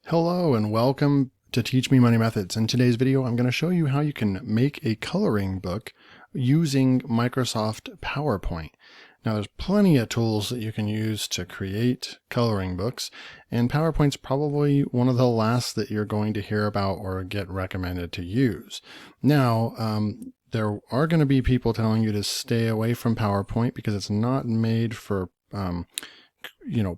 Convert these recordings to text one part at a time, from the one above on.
Hello and welcome to Teach Me Money Methods. In today's video, I'm going to show you how you can make a coloring book using Microsoft PowerPoint. Now, there's plenty of tools that you can use to create coloring books, and PowerPoint's probably one of the last that you're going to hear about or get recommended to use. Now, there are going to be people telling you to stay away from PowerPoint because it's not made for,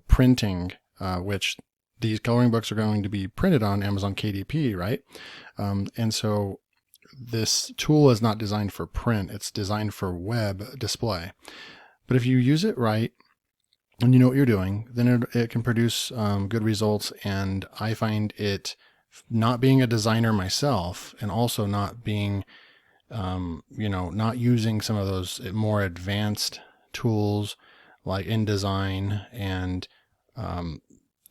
printing, which these coloring books are going to be printed on Amazon KDP, right? And so this tool is not designed for print. It's designed for web display. But if you use it right and you know what you're doing, then it can produce good results. And I find it, not being a designer myself and also not being, not using some of those more advanced tools like InDesign and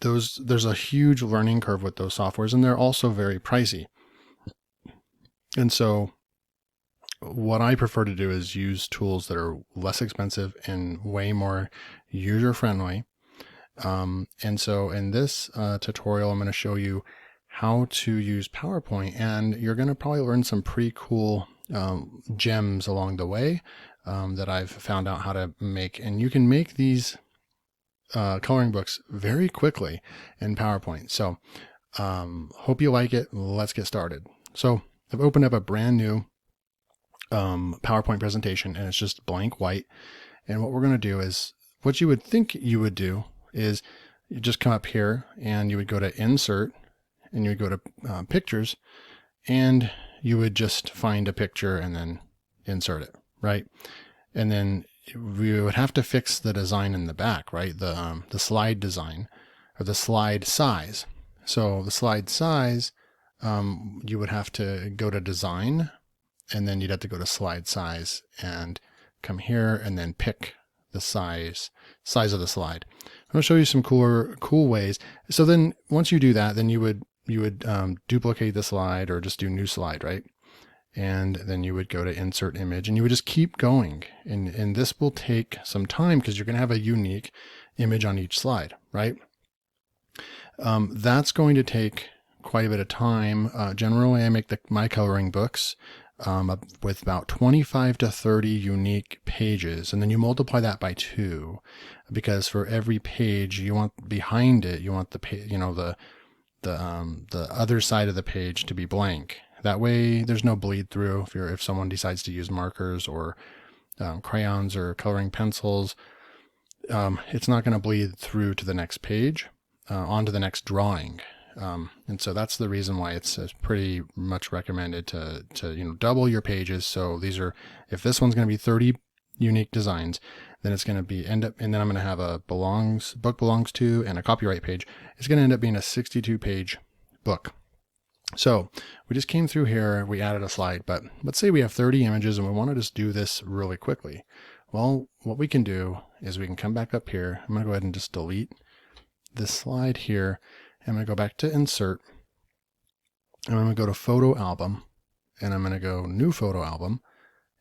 there's a huge learning curve with those softwares, and they're also very pricey. And so what I prefer to do is use tools that are less expensive and way more user-friendly. And so in this tutorial, I'm going to show you how to use PowerPoint, and you're going to probably learn some pretty cool gems along the way that I've found out how to make. And you can make these coloring books very quickly in PowerPoint. So hope you like it. Let's get started. So I've opened up a brand new PowerPoint presentation, and it's just blank white. And what we're going to do is, what you would think you would do is you just come up here and you would go to Insert and you would go to Pictures, and you would just find a picture and then insert it, right? And then we would have to fix the design in the back, right? The slide design or the slide size. So the slide size, you would have to go to Design, and then you'd have to go to Slide Size and come here and then pick the size of the slide. I'm going to show you some cool ways. So then once you do that, then you would duplicate the slide or just do New Slide, right? And then you would go to Insert Image, and you would just keep going. And this will take some time because you're going to have a unique image on each slide, right? That's going to take quite a bit of time. Generally, I make my coloring books with about 25 to 30 unique pages. And then you multiply that by 2, because for every page you want behind it, you want the page, the other side of the page to be blank. That way there's no bleed through if someone decides to use markers or crayons or coloring pencils. It's not going to bleed through to the next page, onto the next drawing. And so that's the reason why it's pretty much recommended to double your pages. So these are, if this one's going to be 30 unique designs, then it's going to be and then I'm going to have a book belongs to and a copyright page. It's going to end up being a 62 page book. So we just came through here, we added a slide, but let's say we have 30 images and we want to just do this really quickly. Well, what we can do is we can come back up here. I'm going to go ahead and just delete this slide here. I'm going to go back to Insert, and I'm going to go to Photo Album, and I'm going to go New Photo Album,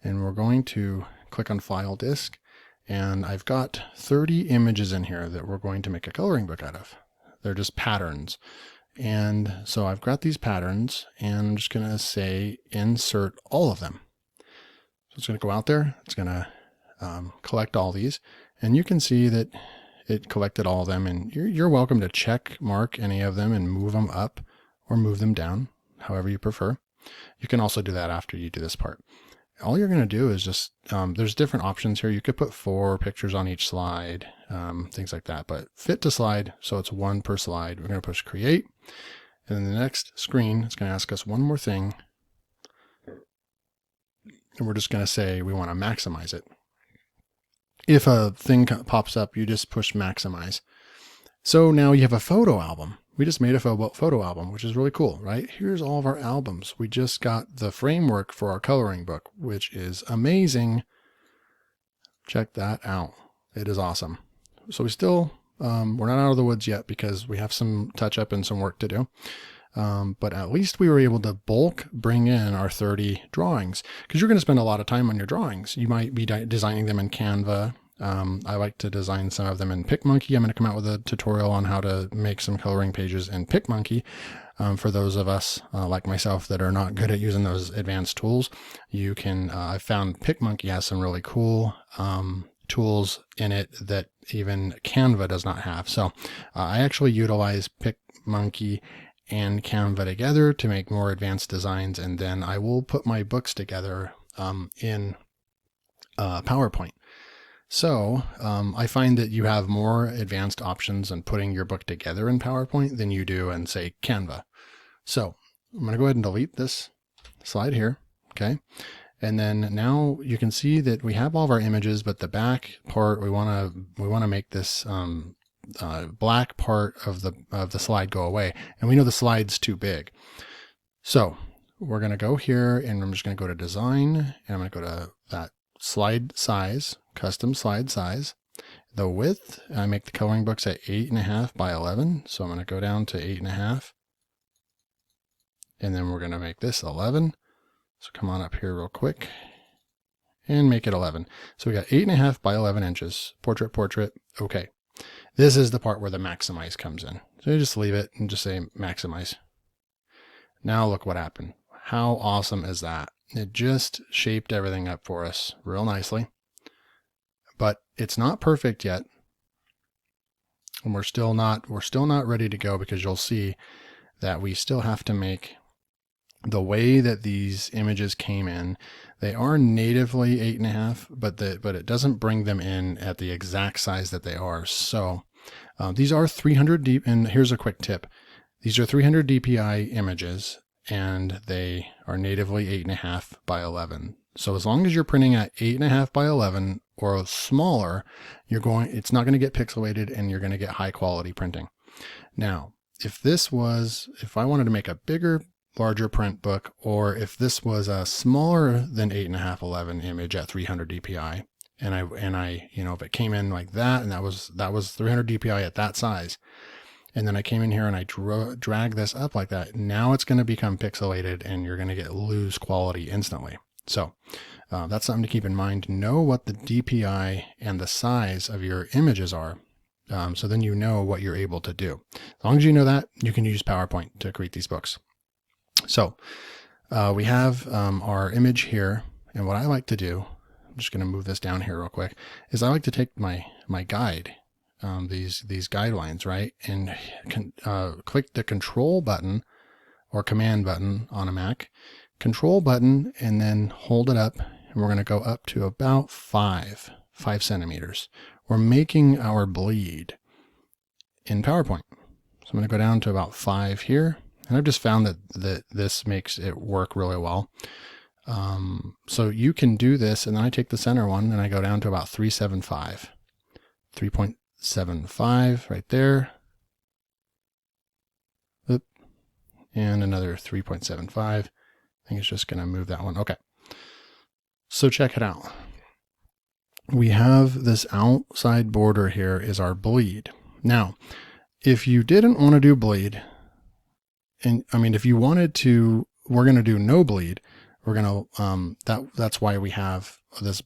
and we're going to click on File Disk, and I've got 30 images in here that we're going to make a coloring book out of. They're just patterns. And so I've got these patterns, and I'm just going to say insert all of them. So it's going to go out there. It's going to collect all these, and you can see that it collected all of them, and you're welcome to check mark any of them and move them up or move them down, however you prefer. You can also do that after you do this part. All you're going to do is just, there's different options here. You could put 4 pictures on each slide, things like that, but fit to slide, so it's 1 per slide. We're going to push Create, and then the next screen, it's going to ask us one more thing, and we're just going to say we want to maximize it. If a thing pops up, you just push Maximize. So now you have a photo album. We just made a photo album, which is really cool, right? Here's all of our albums. We just got the framework for our coloring book, which is amazing. Check that out. It is awesome. So we still, we're not out of the woods yet because we have some touch up and some work to do. But at least we were able to bulk bring in our 30 drawings, because you're going to spend a lot of time on your drawings. You might be designing them in Canva, I like to design some of them in Picmonkey. I'm going to come out with a tutorial on how to make some coloring pages in Picmonkey. For those of us like myself that are not good at using those advanced tools, you can, I found Picmonkey has some really cool tools in it that even Canva does not have. So I actually utilize Picmonkey and Canva together to make more advanced designs, and then I will put my books together in PowerPoint. So I find that you have more advanced options in putting your book together in PowerPoint than you do in, say, Canva. So I'm going to go ahead and delete this slide here. Okay. And then now you can see that we have all of our images, but the back part, we want to make this black part of the slide go away. And we know the slide's too big. So we're going to go here, and I'm just going to go to design, and I'm going to go to that slide size, custom slide size. The width, I make the coloring books at 8.5 by 11. So I'm going to go down to 8.5. And then we're going to make this 11. So come on up here real quick and make it 11. So we got 8.5 by 11 inches, portrait, portrait. Okay. This is the part where the maximize comes in. So you just leave it and just say maximize. Now look what happened. How awesome is that? It just shaped everything up for us real nicely, but it's not perfect yet. And we're still not ready to go, because you'll see that we still have to make the way that these images came in. They are natively 8.5, but it doesn't bring them in at the exact size that they are. So these are 300 deep. And here's a quick tip. These are 300 DPI images, and they are natively 8.5 by 11. So as long as you're printing at 8.5 by 11 or smaller, it's not going to get pixelated, and you're going to get high quality printing. Now, if I wanted to make a bigger, larger print book, or if this was a smaller than 8.5 11 image at 300 DPI, and I if it came in like that, and that was 300 DPI at that size, and then I came in here and I drag this up like that, now it's going to become pixelated, and you're going to lose quality instantly. So that's something to keep in mind. Know what the DPI and the size of your images are. So then you know what you're able to do. As long as you know that, you can use PowerPoint to create these books. So we have our image here, and what I like to do, I'm just going to move this down here real quick, is I like to take my guide, these guidelines, right, and click the Control button or Command button on a Mac, Control button, and then hold it up, and we're going to go up to about 5 centimeters. We're making our bleed in PowerPoint. So I'm going to go down to about 5 here. And I've just found that this makes it work really well. So you can do this, and then I take the center one and I go down to about 3.75. 3.75 right there. Oop. And another 3.75. I think it's just going to move that one. Okay. So check it out. We have this outside border here is our bleed. Now, if you didn't want to do bleed, and I mean, if you wanted to, we're going to do no bleed. We're going to, that's why we have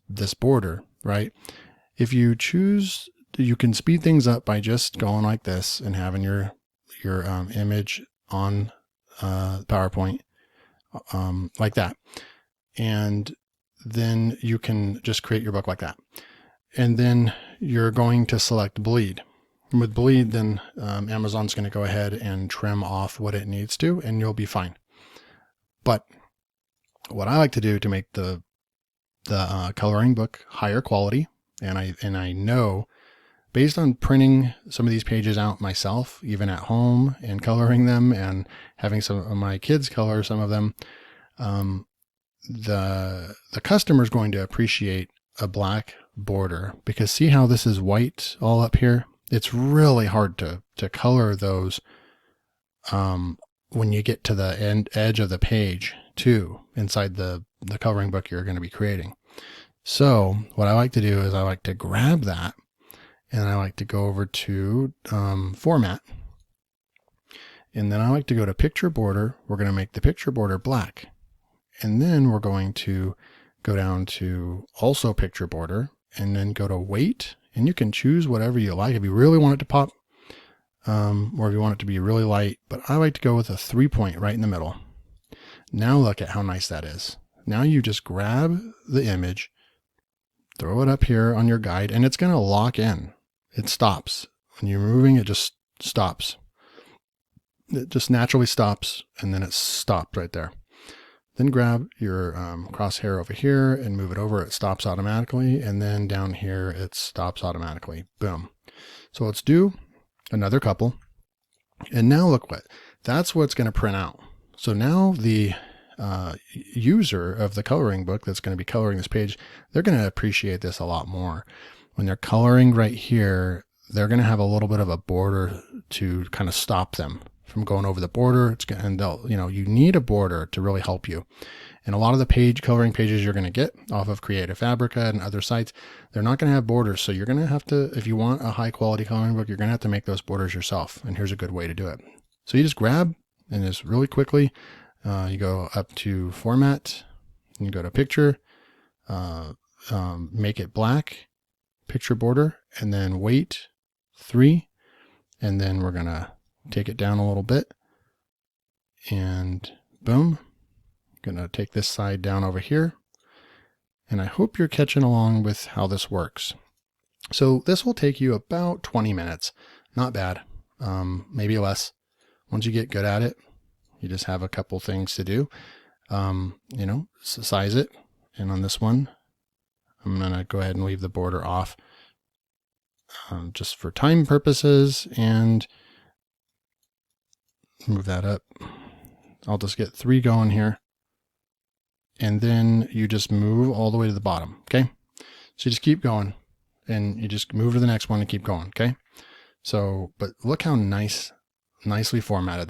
this border, right? If you choose, you can speed things up by just going like this and having your image on PowerPoint like that. And then you can just create your book like that. And then you're going to select bleed. With bleed, then Amazon's going to go ahead and trim off what it needs to, and you'll be fine. But what I like to do to make the coloring book higher quality, and I know, based on printing some of these pages out myself, even at home, and coloring them, and having some of my kids color some of them, the customer is going to appreciate a black border, because see how this is white all up here? It's really hard to color those when you get to the edge of the page too, inside the coloring book you're going to be creating. So what I like to do is I like to grab that, and I like to go over to Format, and then I like to go to Picture Border. We're going to make the picture border black, and then we're going to go down to also Picture Border, and then go to weight, and you can choose whatever you like. If you really want it to pop, or if you want it to be really light, but I like to go with a 3-point right in the middle. Now look at how nice that is. Now you just grab the image, throw it up here on your guide, and it's going to lock in. It stops. When you're moving, it just stops. It just naturally stops, and then it stops right there. Then grab your crosshair over here and move it over. It stops automatically. And then down here, it stops automatically. Boom. So let's do another couple. And now look what, that's what's going to print out. So now the user of the coloring book that's going to be coloring this page, they're going to appreciate this a lot more. When they're coloring right here, they're going to have a little bit of a border to kind of stop them from going over the border. And they'll, you need a border to really help you. And a lot of the coloring pages you're going to get off of Creative Fabrica and other sites, they're not going to have borders. So you're going to have to, if you want a high quality coloring book, you're going to have to make those borders yourself. And here's a good way to do it. So you just grab, and just really quickly, you go up to Format, and you go to Picture, make it black, Picture Border, and then Weight 3. And then we're going to take it down a little bit, and boom. I'm going to take this side down over here, and I hope you're catching along with how this works. So this will take you about 20 minutes. Not bad. Maybe less. Once you get good at it, you just have a couple things to do. Size it. And on this one, I'm going to go ahead and leave the border off just for time purposes, and move that up. I'll just get 3 going here. And then you just move all the way to the bottom. Okay. So you just keep going, and you just move to the next one and keep going. Okay. So, but look how nicely formatted